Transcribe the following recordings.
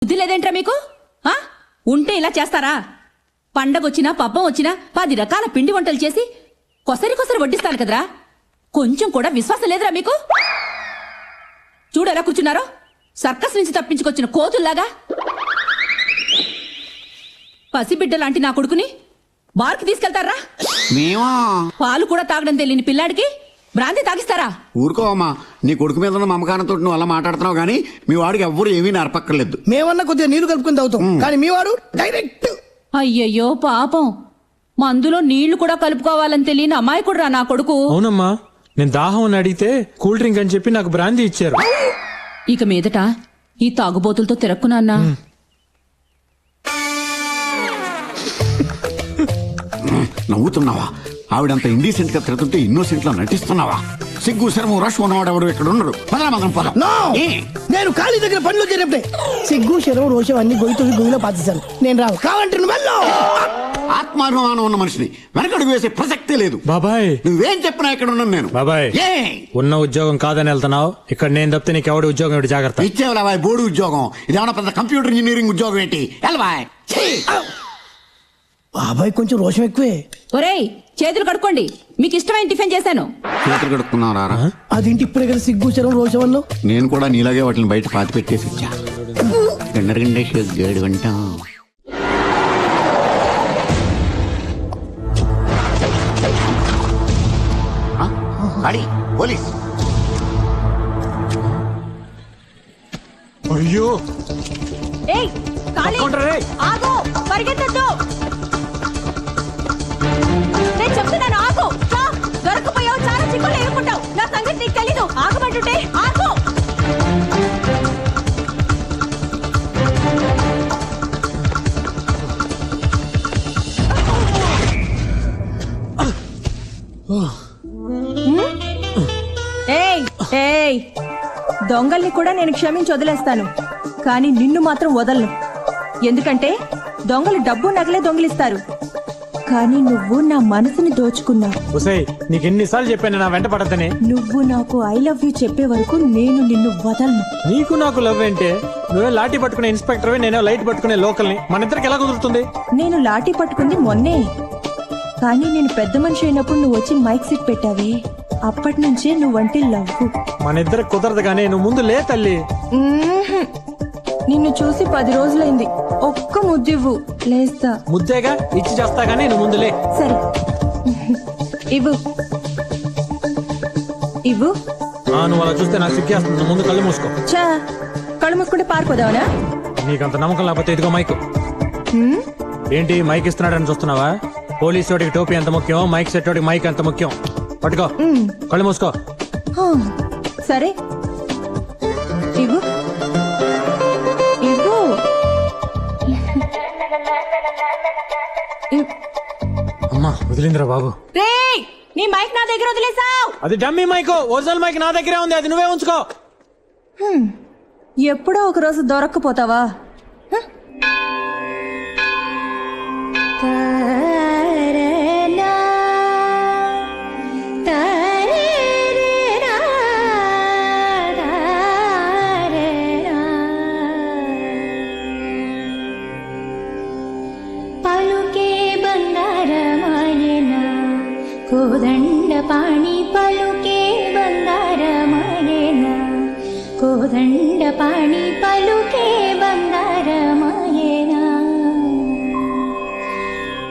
బుద్ధి లేదేంట్రా మీకు? ఉంటే ఇలా చేస్తారా? పండగొచ్చినా పబ్బం వచ్చినా 10 రకాల పిండి వంటలు చేసి కొసరి వడ్డిస్తాను కదరా. కొంచెం కూడా విశ్వాసం లేదురా మీకు? చూడు ఎలా కూర్చున్నారో, సర్కస్ నుంచి తప్పించుకొచ్చిన కోతుల్లాగా. పసిబిడ్డ లాంటి నా కొడుకుని బార్కి తీసుకెళ్తారా? పాలు కూడా తాగడం తెలియని పిల్లాడికి బ్రాంతి తాగిస్తారా? ఊరుకోవమ్మా, నీ కొడుకు మీద ఉన్న మమకారంతో నువ్వు అలా మాట్లాడుతున్నావు గానీ మీ వాడికి ఎవ్వరు ఏమీ నరపక్కర్లేదు. మేమన్నా కొద్దిగా నీళ్లు కలుపుకుని తాగుతాం, కానీ మీ వాడు డైరెక్ట్. అయ్యయ్యో పాపం, మందులో నీళ్లు కూడా కలుపుకోవాలని తెలియని అమాయకుడురా నా కొడుకు. అవునమ్మా, నేను దాహం అని అడిగితే కూల్ డ్రింక్ అని చెప్పి నాకు బ్రాందీ ఇచ్చారు. ఇక మీదట ఈ తాగుబోతులతో తిరక్కునా? నవ్వుతున్నావా? ఆవిడంత ఇండీసెంట్ గా తిరుగుతుంటే ఇన్నోసెంట్ లా నటిస్తున్నావా? సిగ్గు శరము రష్ ఉన్నవాడు ఎవరు ఇక్కడ ఉండరు. మనం పదం. నేను ఖాళీ దగ్గర పనిలో చేరినప్పుడే సిగ్గు శరం రోషం అన్ని గొయ్యి గొయ్యిలో పాతిస్తాను. నేను రావు కావంటే ఆత్మాభిమానం ఉన్న మనిషిని వెనకడుగు వేసే ప్రసక్తే లేదు. బాబాయ్, నువ్వేం చెప్పినా ఇక్కడ ఉన్నాను నేను. బాబాయ్, ఉన్న ఉద్యోగం కాదని వెళ్తున్నావు. ఇక్కడ నేను తప్పితే నీకు ఎవడి ఉద్యోగం ఏంటి? జాగ్రత్త. ఇచ్చేవా బోర్డు ఉద్యోగం? ఇదేమన్నా పెద్ద కంప్యూటర్ ఇంజనీరింగ్ ఉద్యోగం ఏంటి? వెళ్ళబాయ్. బాబాయ్ కొంచెం రోషం ఎక్కువే. ఒరేయ్, చేతులు కడుక్కోండి. మీకు ఇష్టమైన టిఫిన్ చేశాను. చేతులు కడుక్కున్నారా? అదేంటి ఇప్పుడే కదా సిగ్గు శరం రోషం అన్నావు? నేను కూడా నీలాగే వాటిని బయట పాతి పెట్టేసి వచ్చా. గంట గంట పోలీస్. అయ్యో, ఆగు, పరిగెత్తొద్దు. నేను చెప్తున్నాను, ఆగు. దొరకపోయావు, చాలా చిక్కులు ఎదుర్కొంటావు. నా సంగతి నీకు తెలీదు. ఆగమంటుంటే ఆగు. దొంగల్ని కూడా నేను క్షమించి వదిలేస్తాను, కానీ నిన్ను మాత్రం వదలను. ఎందుకంటే దొంగలు డబ్బు నగలే దొంగిలిస్తారు, కానీ నువ్వు నా మనసుని దోచుకున్నావు. నీకు ఎన్నిసార్లు చెప్పాను నా వెంట పడద్దని? నువ్వు నాకు ఐ లవ్ యూ చెప్పే వరకు నేను నిన్ను వదలను. నీకు నాకు లవ్ ఏంటే? నువ్వే లాఠీ పట్టుకునే ఇన్స్పెక్టర్, నేనే లైట్ పట్టుకునే లోకల్ని. మన ఇద్దరికి ఎలా కుదురుతుంది? నేను లాఠీ పట్టుకుంది మొన్నే, కానీ నేను పెద్ద మనిషి అయినప్పుడు నువ్వు వచ్చి మైక్ సెట్ పెట్టావే, అప్పటి నుంచే నువ్వంటే లవ్. మన ఇద్దరికి కుదరదు, కానీ నువ్వు ముందు లే తల్లి. నిన్ను చూసి 10 రోజులైంది. ఒక్క ముద్దివ్వు, లేస్తా. ముద్దేగా ఇచ్చి చేస్తా, గానీ నువ్వు ముందు లే. సరే, ఇవ్వు ఇవ్వు. నువ్వు అలా చూస్తే నాకు సిగ్గేస్తుంది. ముందు కళ్ళు మూసుకో. చా, కళ్ళు మూసుకుంటే పారిపోదావనా? నీకంత నమ్మకం లేకపోతే ఇదిగో మైక్. ఏంటి మైక్ ఇస్తున్నాడని చూస్తున్నావా? పోలీసు వాడికి టోపీ ఎంత ముఖ్యం, మైక్ సెట్ వాడికి మైక్ ఎంత ముఖ్యం. పట్టుకో, కళ్ళు మూసుకో. సరే, ఇవ్వు ఇవ్వు. అమ్మా, వదిలిందిరా బాబు. నీ మైక్ నా దగ్గర వదిలేసావు. అది డమ్మీ మైక్, ఒరిజినల్ మైక్ నా దగ్గరే ఉంది. అది నువ్వే ఉంచుకో. ఎప్పుడో ఒక రోజు దొరక్కపోతావా? కోదండ పాణి పలుకే బంగారమాయేనా, కోదండ పాణి పలుకే బంగారమాయేనా,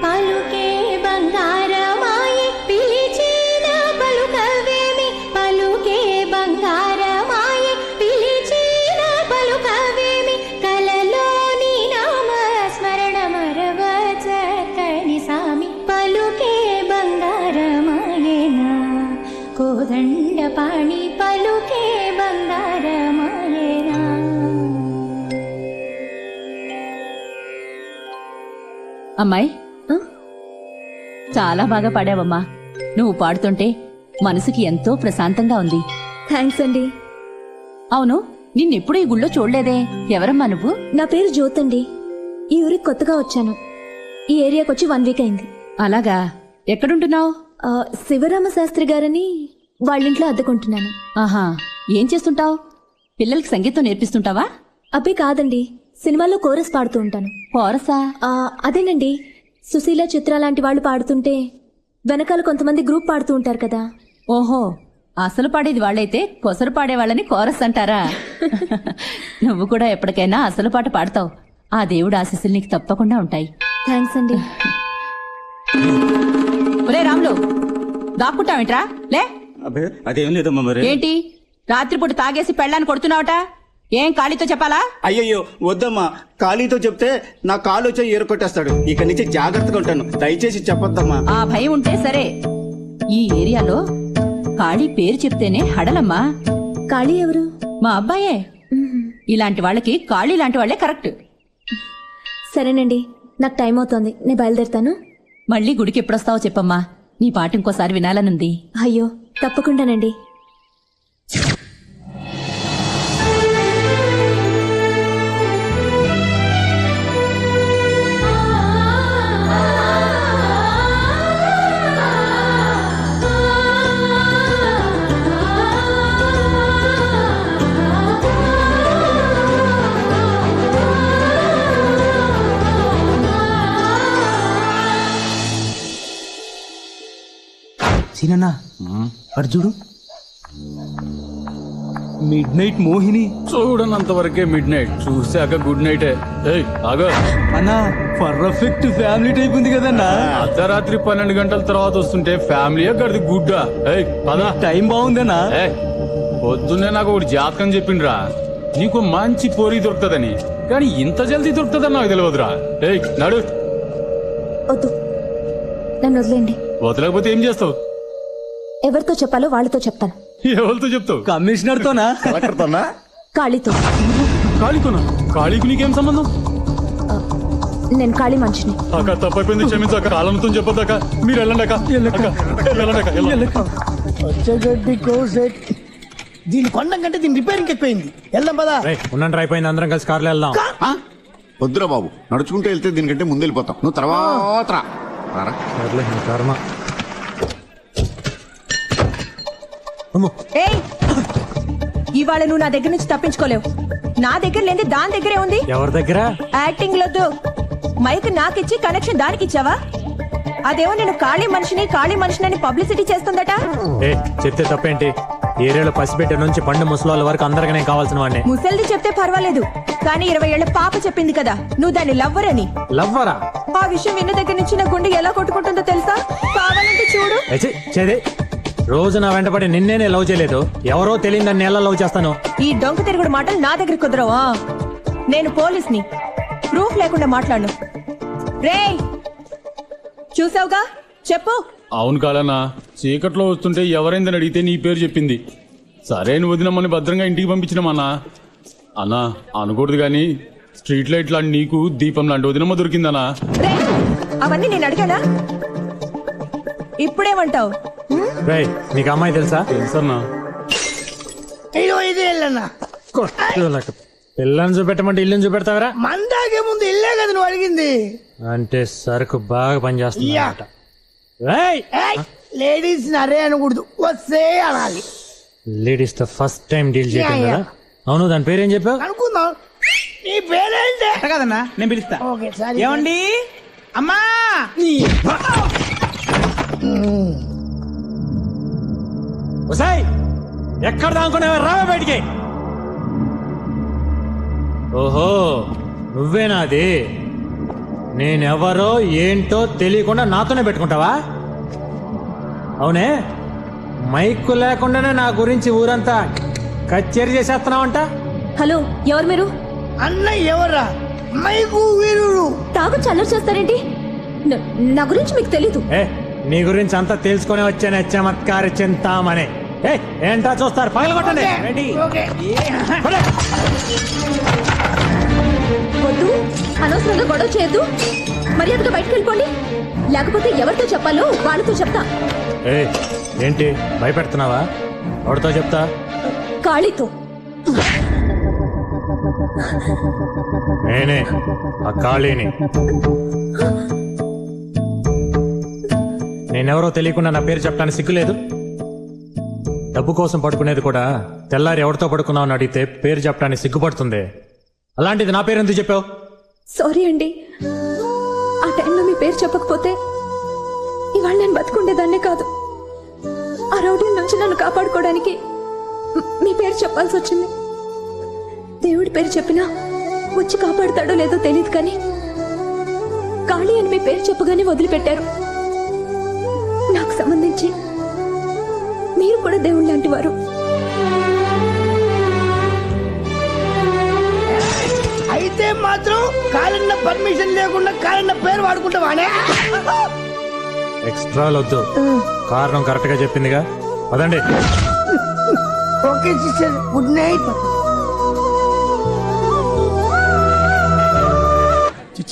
పలుకే బంగారమాయే పిలిచిన పలుకవేమి, పలుకే బంగారమాయే పిలిచిన పలుకవేమి, కలలోని నామ స్మరణ మరవ చక్కని సామి, పలుకే బంగారమాయేనా, కోదండ పాణి పలుకే బంగారమాయేనా. అమ్మాయి, చాలా బాగా పాడావమ్మా. నువ్వు పాడుతుంటే మనసుకి ఎంతో ప్రశాంతంగా ఉంది. థ్యాంక్స్ అండి. అవును, నిన్నెప్పుడు ఈ గుళ్ళో చూడలేదే. ఎవరమ్మా నువ్వు? నా పేరు జ్యోతండి. ఈ ఊరికి కొత్తగా వచ్చాను. ఈ ఏరియాకి వచ్చి 1 వీక్ అయింది. అలాగా, ఎక్కడుంటున్నావు? శివరామ శాస్త్రి గారని వాళ్ళింట్లో అద్దెకుంటున్నాను. ఆహా, ఏం చేస్తుంటావు? పిల్లలకి సంగీతం నేర్పిస్తుంటావా? అబ్బే కాదండి, సినిమాల్లో కోరస్ పాడుతూ ఉంటాను. కోరసా? అదేనండి, సుశీల, చిత్ర లాంటి వాళ్ళు పాడుతుంటే వెనకాల కొంతమంది గ్రూప్ పాడుతూ ఉంటారు కదా. ఓహో, అసలు పాడేది వాళ్ళైతే కొసరు పాడేవాళ్ళని కోరస్ అంటారా? నువ్వు కూడా ఎప్పటికైనా అసలు పాట పాడతావు. ఆ దేవుడు ఆశీస్సులు నీకు తప్పకుండా ఉంటాయి. థ్యాంక్స్ అండి. ఒరే రాములు, దాక్కుంటావేంట్రా? లే. అబ్బే అదేం లేదమ్మా మరి. ఏంటి రాత్రిపూట తాగేసి పెళ్ళాన్ని కొడుతున్నావట? ఏం ఖాళీతో చెప్పాలా? అయ్యయ్యో వద్దమ్మా, ఖాళీతో చెప్తే నా కాలు వచ్చి ఏరుకొట్టేస్తాడు. ఇక నుంచి జాగ్రత్తగా ఉంటాను, దయచేసి చెప్పొద్దమ్మా. ఆ భయం ఉంటే సరే. ఈ ఏరియాలో ఖాళీ పేరు చెప్తేనే హడలమ్మా. కాళీ ఎవరు? మా అబ్బాయే. ఇలాంటి వాళ్ళకి ఖాళీ లాంటి వాళ్ళే కరెక్ట్. సరేనండి, నాకు టైం అవుతోంది, నేను బయలుదేరుతాను. మళ్ళీ గుడికి ఎప్పుడొస్తావో చెప్పమ్మా, నీ పాట ఇంకోసారి వినాలనుంది. అయ్యో, తప్పకుండానండి. సీనన్నా అటు చూడు, మిడ్ నైట్ మోహిని. చూడనంత వరకే మిడ్ నైట్, చూసాక గుడ్ నైట్. అన్నా పర్ఫెక్ట్ ఫ్యామిలీ టైప్ ఉంది కదన్నా. అర్ధరాత్రి 12 గంటల తర్వాత వస్తుంటే ఫ్యామిలీయే గడిది గుడ్డా. పదా, టైం బాగుందన్నా. పొద్దున్నే నాకు ఒకటి జాతకం చెప్పిండ్రా, నీకు మంచి పోరి దొరుకుతుందని. కానీ ఇంత జల్దీ దొరుకుతుందని నాకు తెలియదురా. నడు. వద్దు, నన్ను వదిలేండి. వదలకపోతే ఏం చేస్తావు? ఎవరితో చెప్పాలో వాళ్ళతో చెప్తాను. ఎవరితో చెప్తావు? కమిషనర్ తోనా? కలెక్టర్తోనా? కాళీతో. ఖాళీకునా? ఖాళీకు నీకేం సంబంధం? నేను కాళీ మనిషిని. అక్క తప్పైపోయింది, క్షమించాక. కాలంతో చెప్పొద్దాక. మీరు వెళ్ళండి అక్క. వచ్చేగడ్డి కోసెట్. దీని కొండం కంటే దీని రిపేరింగ్ ఎక్కువైంది. వెళ్దాం పదా. ఉన్నంటే అయిపోయింది, అందరం కలిసి కార్లో వెళ్దాం. ఆ? వద్దురా బాబు, నడుచుకుంటూ వెళ్తే దీనికంటే ముందు వెళ్ళిపోతాం. నువ్వు తర్వాత రా. రారా. సర్లే, నీ కర్మ. అమ్మో, ఏయ్, ఇవాళ నువ్వు నా దగ్గర నుంచి తప్పించుకోలేవు. నా దగ్గర లేని దాని దగ్గరే ఉంది. ఎవరి దగ్గర? యాక్టింగ్ లొద్దు. మైక్ నాకిచ్చి కనెక్షన్ దానికి ఇచ్చావా? అదేమో నేను ఖాళీ మనిషిని పబ్లిసిటీ చేస్తుందట. చెప్తే తప్పేంటి? ఏరియాలో పసిబిడ్డ నుంచి పండు ముసలాళ్ళ వరకు అందరికీ నేను కావాల్సిన వాడిని. ముసల్ది చెప్తే పర్వాలేదు, కానీ 20 ఏళ్ల పాప చెప్పింది కదా నువ్వు దాన్ని లవ్వర్ అని. లవ్వరా? ఆ విషయం విన్న దగ్గర నుంచి నా గుండె ఎలా కొట్టుకుంటుందో తెలుసా? కావాలంటే చూడు. చేదే, రోజు నా వెంటపడి నిన్నేనే లవ్ చేయలేదు, ఎవరో తెలియని నన్ను ఎలా లవ్ చేస్తాను? ఈ డొంక తిరుగుడు మాటలు నా దగ్గర కుదరవా? నేను పోలీస్ని, ప్రూఫ్ లేకుండా మాట్లాడను. రేయ్, చూసావుగా, చెప్పు. అవును కాదన్నా, చీకట్లో వస్తుంటే ఎవరైందని అడిగితే నీ పేరు చెప్పింది. సరే నువ్వు వదినమ్మని భద్రంగా ఇంటికి పంపించినామన్నా. అన్నా అనకూడదు గాని స్ట్రీట్ లైట్ లాంటి నీకు దీపం లాంటి వదినమ్మ దొరికిందన్నా. రేయ్, అవన్నీ నేను అడిగానా? ఇప్పుడేమంటావు? నీకు అమ్మాయి తెలుసా? తెలుసన్నా. ఇదే వెళ్ళన్నా. పిల్లని చూపెట్టమంటే ఇల్లుని చూపెడతావరా? మందాకే ముందు ఇల్లే కదా నువ్వు అడిగింది. అంటే సరుకు బాగా పనిచేస్తుంది. లేడీస్ అరే అనకూడదు, వస్తే అనాలి. లేడీస్ తో ఫస్ట్ టైం డీల్ చేయటం కదా. అవును, దాని పేరేం చెప్పావు? అనుకుందాం. నీ పేరేంటే? కదన్నా, నేను పిలుస్తా. ఓకే, సరే. ఏమండి అమ్మా? ఒసేయ్, ఎక్కడ దానుకునేవా? రావే బయటికి. ఓహో, నువ్వేనాది? నేనెవరో ఏంటో తెలియకుండా నాతోనే పెట్టుకుంటావా? అవునే, మైకు లేకుండానే నా గురించి ఊరంతా కచేరీ చేసేస్తున్నావంట. హలో, ఎవరు మీరు? అన్న ఎవర్రా? మైకు వీరుడు. తాగు చల్లరు చేస్తారేంటి? నా గురించి మీకు తెలీదు. నీ గురించి అంతా తెలుసుకునే వచ్చానే, చమత్కారి చింతామని. ఏంటా చూస్తారు? పగలగొట్టండి. ఓకే. వద్దు, అనవసరంగా గొడవ చేయొద్దు. మర్యాదగా బయటకు వెళ్ళిపోండి, లేకపోతే ఎవరితో చెప్పాలో వాళ్ళతో చెప్తా. ఏంటి భయపెడుతున్నావా? ఎవరితో చెప్తా? కాళీతో. నేనే ఆ కాళీని. నేనెవరో తెలియకుండా నా పేరు చెప్పడానికి సిగ్గులేదు? డబ్బు కోసం పడుకునేది కూడా తెల్లారి ఎవరితో పడుకున్నావు అని అడిగితే పేరు చెప్పడానికి సిగ్గుపడుతుంది. అలాంటిది నా పేరు ఎందుకు చెప్పావు? సారీ అండి. ఆ టైంలో మీ పేరు చెప్పకపోతే ఇవాళ నేను బతుకుండేదాన్నే కాదు. ఆ రౌడీ నుంచి నన్ను కాపాడుకోవడానికి మీ పేరు చెప్పాల్సి వచ్చింది. దేవుడి పేరు చెప్పినా వచ్చి కాపాడుతాడో లేదో తెలియదు, కానీ కాళీ అని మీ పేరు చెప్పగానే వదిలిపెట్టారు. నాకు సంబంధించి మీరు కూడా దేవుడు లాంటి వారు. అయితే మాత్రం కాలన్న పర్మిషన్ లేకుండా కాలన్న పేరు వాడుకుంటావానే? ఎక్స్ట్రా వద్దు, కారణం కరెక్ట్ గా చెప్పిందిగా. పదండి. Okay sister, good night.